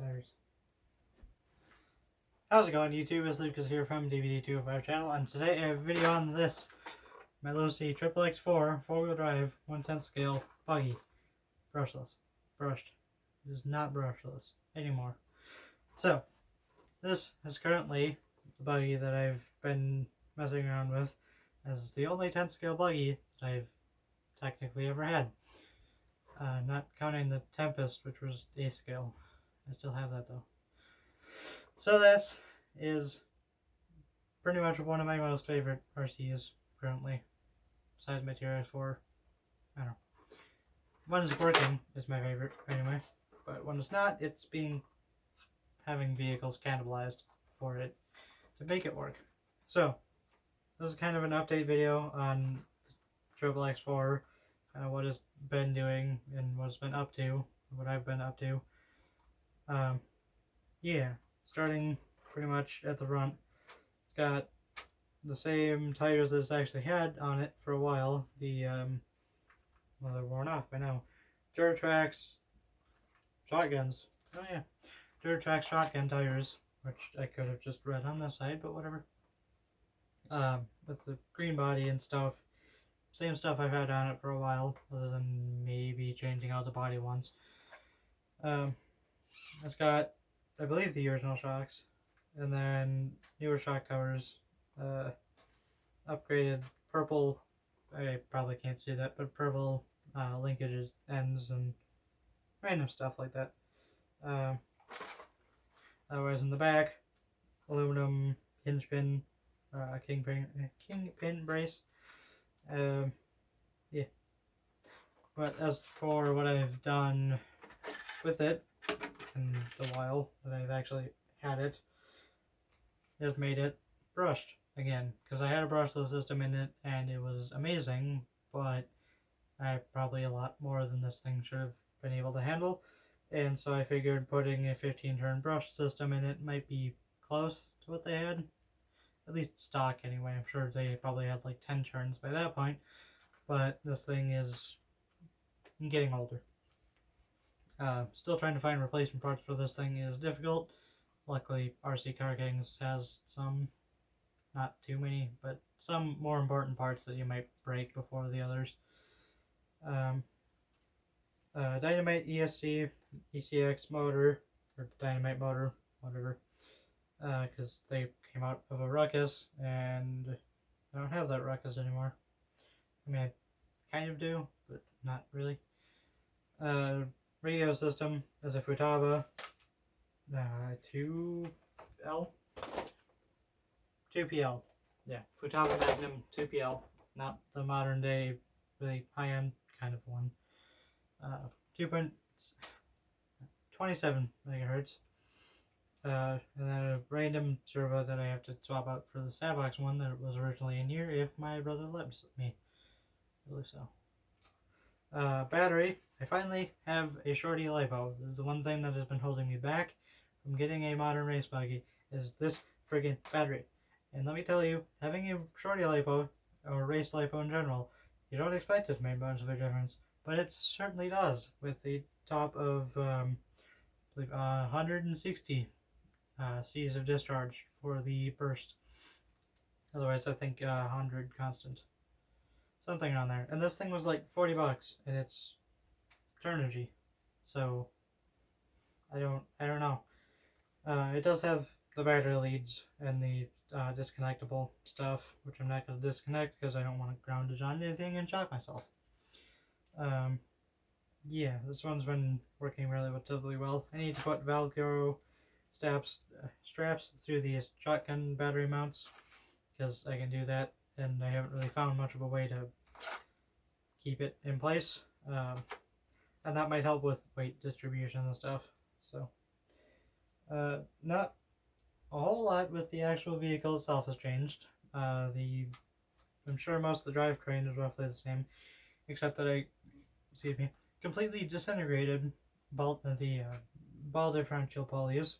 tires. How's it going, YouTube? It's Lucas here from DVD205 channel, and today I have a video on this, my Losi Xxx4 4-wheel drive 1/10 scale buggy. Brushless. Brushed. It is not brushless anymore. So, this is currently the buggy that I've been messing around with as the only 10 scale buggy that I've technically ever had. Not counting the Tempest, which was 8 scale. I still have that though. So this is pretty much one of my most favorite RCs currently, besides my TRX4. I don't know. When it's working is my favorite anyway, but when it's not, it's having vehicles cannibalized for it to make it work. So this is kind of an update video on Xxx4, kind of what it's been doing and what it's been up to, what I've been up to. Yeah, starting pretty much at the front. It's got the same tires that it's actually had on it for a while. The well, they're worn off by now. Xxx4 shotguns. Oh yeah, Xxx4 shotgun tires, which I could have just read on this side, but whatever. With the green body and stuff. Same stuff I've had on it for a while, other than maybe changing out the body once. It's got, I believe, the original shocks, and then newer shock towers, upgraded purple, I probably can't see that, but purple linkages, ends, and random stuff like that. Otherwise in the back, aluminum hinge pin, kingpin brace. Yeah. But as for what I've done with it in the while that I've actually had it, has made it brushed again, because I had a brushless system in it and it was amazing, but I probably a lot more than this thing should have been able to handle, and so I figured putting a 15-turn brush system in it might be close to what they had, at least stock anyway. I'm sure they probably had like 10 turns by that point, but this thing is getting older. Still trying to find replacement parts for this thing is difficult. Luckily, RC Car Kings has some, not too many, but some more important parts that you might break before the others. Dynamite ESC, ECX motor, or Dynamite motor, whatever, because they came out of a Ruckus, and I don't have that Ruckus anymore. I mean, I kind of do, but not really. Radio system is a Futaba 2PL. Yeah, Futaba Magnum 2PL, not the modern day, really high-end kind of one. 2.27 megahertz. And then a random servo that I have to swap out for the Savox one that was originally in here if my brother lets me. I believe so. Battery. I finally have a shorty LiPo. This is the one thing that has been holding me back from getting a modern race buggy, is this friggin' battery. And let me tell you, having a shorty LiPo, or race LiPo in general, you don't expect it to make much of a difference, but it certainly does, with the top of, I believe, 160 C's of discharge for the burst. Otherwise, I think 100 constant. Something around there. And this thing was like $40, and it's Turnigy. So I don't know. It does have the battery leads and the disconnectable stuff, which I'm not going to disconnect because I don't want to ground it on anything and shock myself. Yeah, this one's been working relatively well. I need to put Velcro straps through these shotgun battery mounts, because I can do that, and I haven't really found much of a way to keep it in place, and that might help with weight distribution and stuff. So not a whole lot with the actual vehicle itself has changed. I'm sure most of the drivetrain is roughly the same, except that I completely disintegrated the ball differential pulleys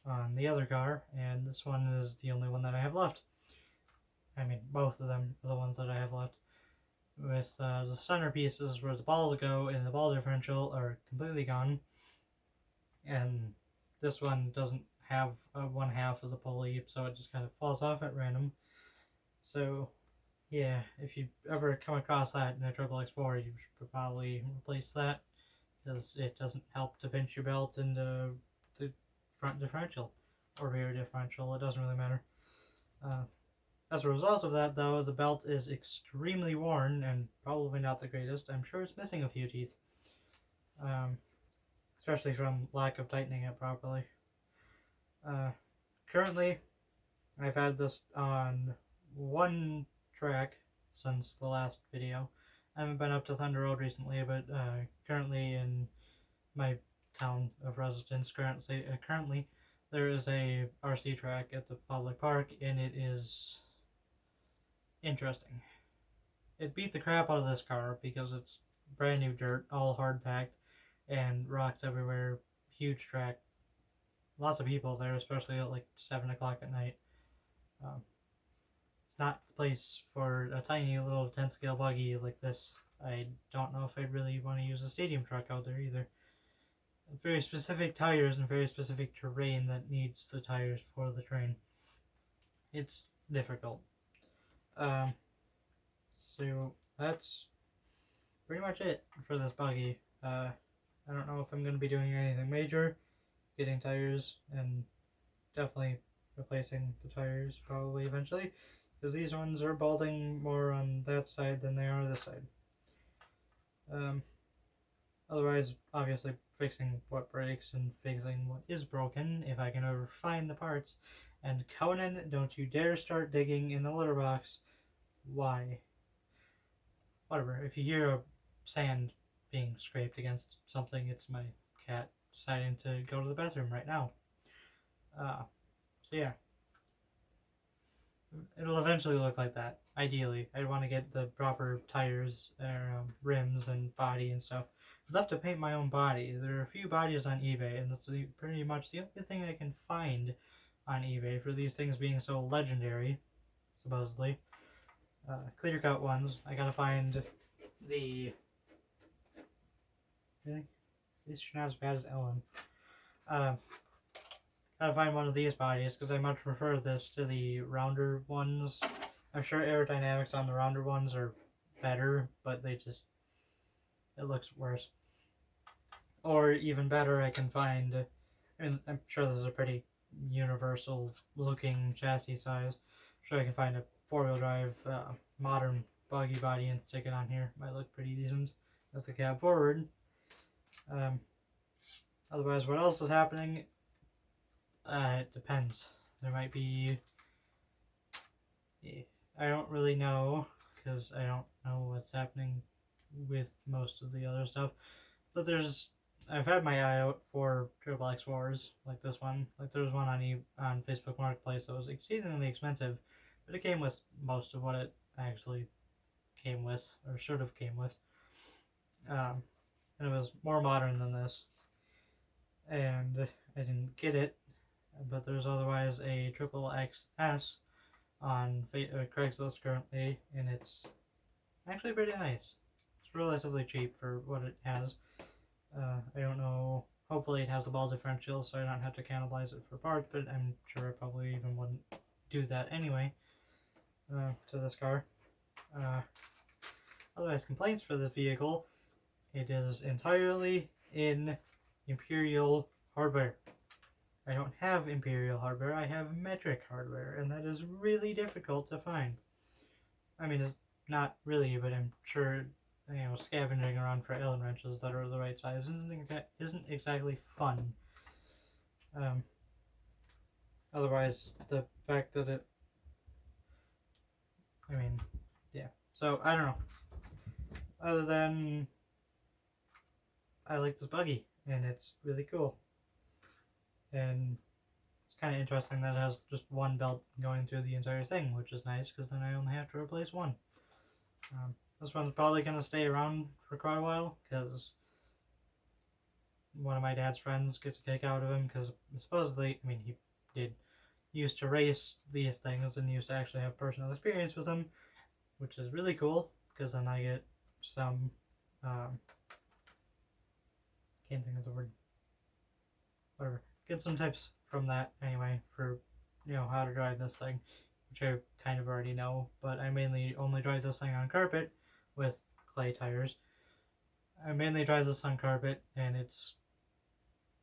on the other car, and this one is the only one that I have left. I mean, both of them are the ones that I have left. With the center pieces where the balls go and the ball differential are completely gone, and this one doesn't have one half of the pulley, so it just kind of falls off at random. So yeah, if you ever come across that in a Xxx4, you should probably replace that, because it doesn't help to pinch your belt into the front differential or rear differential. It doesn't really matter. As a result of that, though, the belt is extremely worn and probably not the greatest. I'm sure it's missing a few teeth, especially from lack of tightening it properly. Currently, I've had this on one track since the last video. I haven't been up to Thunder Road recently, but currently in my town of residence, currently there is a RC track at the public park, and it is interesting. It beat the crap out of this car because it's brand new dirt, all hard packed, and rocks everywhere. Huge track, lots of people there, especially at like 7 o'clock at night. It's not the place for a tiny little 10 scale buggy like this. I don't know if I'd really want to use a stadium truck out there either. Very specific tires and very specific terrain that needs the tires for the train. It's difficult. So that's pretty much it for this buggy. I don't know if I'm going to be doing anything major. Getting tires and definitely replacing the tires probably eventually, because these ones are balding more on that side than they are this side. Otherwise, obviously fixing what breaks and fixing what is broken if I can ever find the parts. And Conan, don't you dare start digging in the litter box. Why? Whatever. If you hear a sand being scraped against something, it's my cat deciding to go to the bathroom right now. So yeah, it'll eventually look like that. Ideally, I'd want to get the proper tires, rims, and body and stuff. I'd love to paint my own body. There are a few bodies on eBay, and that's pretty much the only thing I can find on eBay for these things being so legendary, supposedly. Clear cut ones. I gotta find the... Really? These are not as bad as Ellen. Gotta find one of these bodies, because I much prefer this to the rounder ones. I'm sure aerodynamics on the rounder ones are better, but they just... it looks worse. Or even better, I can find... I mean, I'm sure this is a pretty universal looking chassis size. I'm sure I can find a four-wheel drive modern buggy body and stick it on here. Might look pretty decent. That's the cab forward. Otherwise, what else is happening? It depends. There might be... I don't really know, because I don't know what's happening with most of the other stuff. But I've had my eye out for Xxx4s, like this one. Like there was one on Facebook Marketplace that was exceedingly expensive, but it came with most of what it actually came with, or should have came with. And it was more modern than this. And I didn't get it, but there's otherwise a Xxx4 on Craigslist currently, and it's actually pretty nice. It's relatively cheap for what it has. I don't know, hopefully it has the ball differential so I don't have to cannibalize it for parts, but I'm sure I probably even wouldn't do that anyway to this car. Otherwise, complaints for this vehicle: it is entirely in Imperial hardware. I don't have Imperial hardware, I have metric hardware, and that is really difficult to find. I mean, it's not really, but I'm sure, you know, scavenging around for Allen wrenches that are the right size isn't exactly fun. Otherwise, the fact that it... I mean, yeah. So, I don't know. Other than... I like this buggy, and it's really cool. And it's kind of interesting that it has just one belt going through the entire thing, which is nice, because then I only have to replace one. This one's probably going to stay around for quite a while, because one of my dad's friends gets a kick out of him, because supposedly, I mean, he used to race these things and used to actually have personal experience with them, which is really cool, because then I get some, can't think of the word, whatever, get some tips from that anyway for, you know, how to drive this thing, which I kind of already know, but I mainly only drive this thing on carpet with clay tires. I mainly drive this on carpet, and it's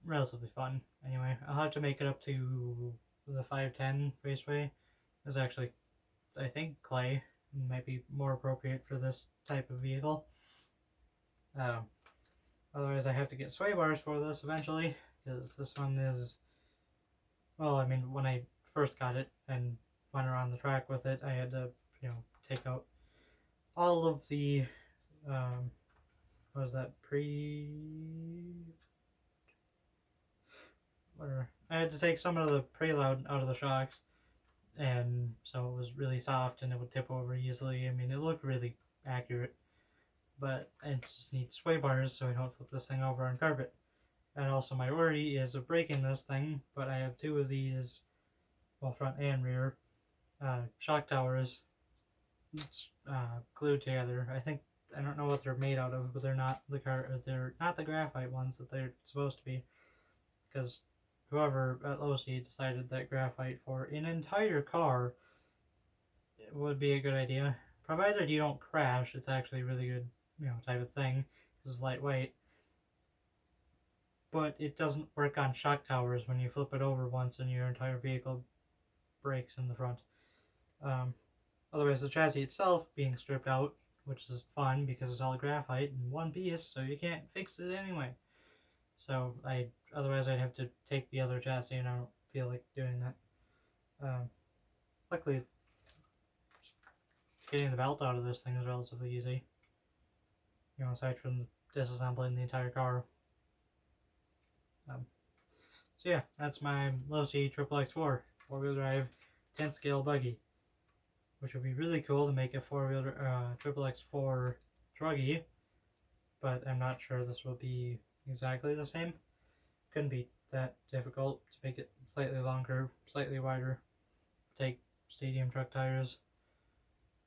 relatively fun. Anyway, I'll have to make it up to the 510 raceway. It's actually, I think, clay might be more appropriate for this type of vehicle. Otherwise, I have to get sway bars for this eventually, because this one is, well, I mean, when I first got it and went around the track with it, I had to, you know, take out all of the, what was that, whatever. I had to take some of the preload out of the shocks, and so it was really soft and it would tip over easily. I mean, it looked really accurate, but I just need sway bars so I don't flip this thing over on carpet. And also my worry is of breaking this thing, but I have two of these, well, front and rear, shock towers glued together. I don't know what they're made out of, but they're not the graphite ones that they're supposed to be, because whoever at Losi decided that graphite for an entire car would be a good idea, provided you don't crash. It's actually a really good, you know, type of thing because it's lightweight. But it doesn't work on shock towers when you flip it over once and your entire vehicle breaks in the front. Otherwise, the chassis itself being stripped out, which is fun because it's all graphite in one piece, so you can't fix it anyway. So otherwise I'd have to take the other chassis, and I don't feel like doing that. Luckily, getting the belt out of this thing is relatively easy. You know, aside from disassembling the entire car. So yeah, that's my Losi Xxx4 4-wheel drive 10 scale buggy, which would be really cool to make a Xxx4 druggy, but I'm not sure this will be exactly the same. Couldn't be that difficult to make it slightly longer, slightly wider, take stadium truck tires,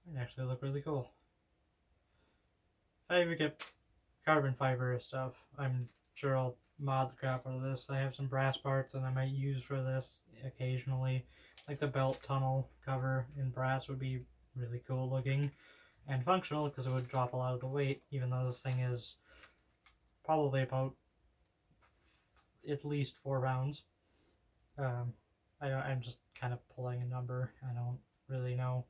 and actually look really cool. If I ever get carbon fiber stuff, I'm sure I'll mod the crap out of this. I have some brass parts that I might use for this occasionally, like the belt tunnel cover in brass would be really cool looking and functional because it would drop a lot of the weight, even though this thing is probably about at least 4 pounds. I'm just kind of pulling a number. I don't really know.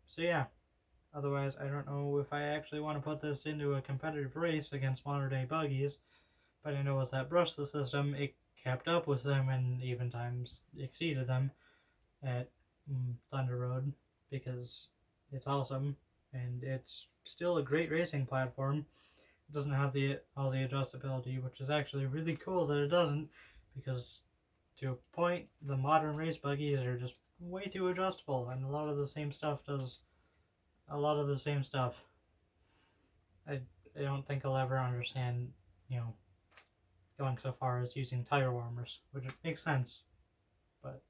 So yeah, otherwise I don't know if I actually want to put this into a competitive race against modern day buggies, but I know with that brushless system it kept up with them and even times exceeded them at Thunder Road, because it's awesome and it's still a great racing platform. It doesn't have all the adjustability, which is actually really cool that it doesn't, because to a point the modern race buggies are just way too adjustable, and a lot of the same stuff does a lot of the same stuff. I don't think I'll ever understand, you know, going so far as using tire warmers, which makes sense, but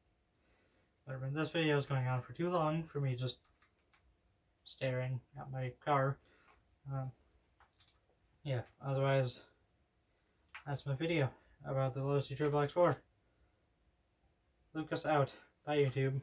whatever. This video is going on for too long for me just staring at my car. Yeah, otherwise, that's my video about the Losi Xxx4. Lucas out. Bye, YouTube.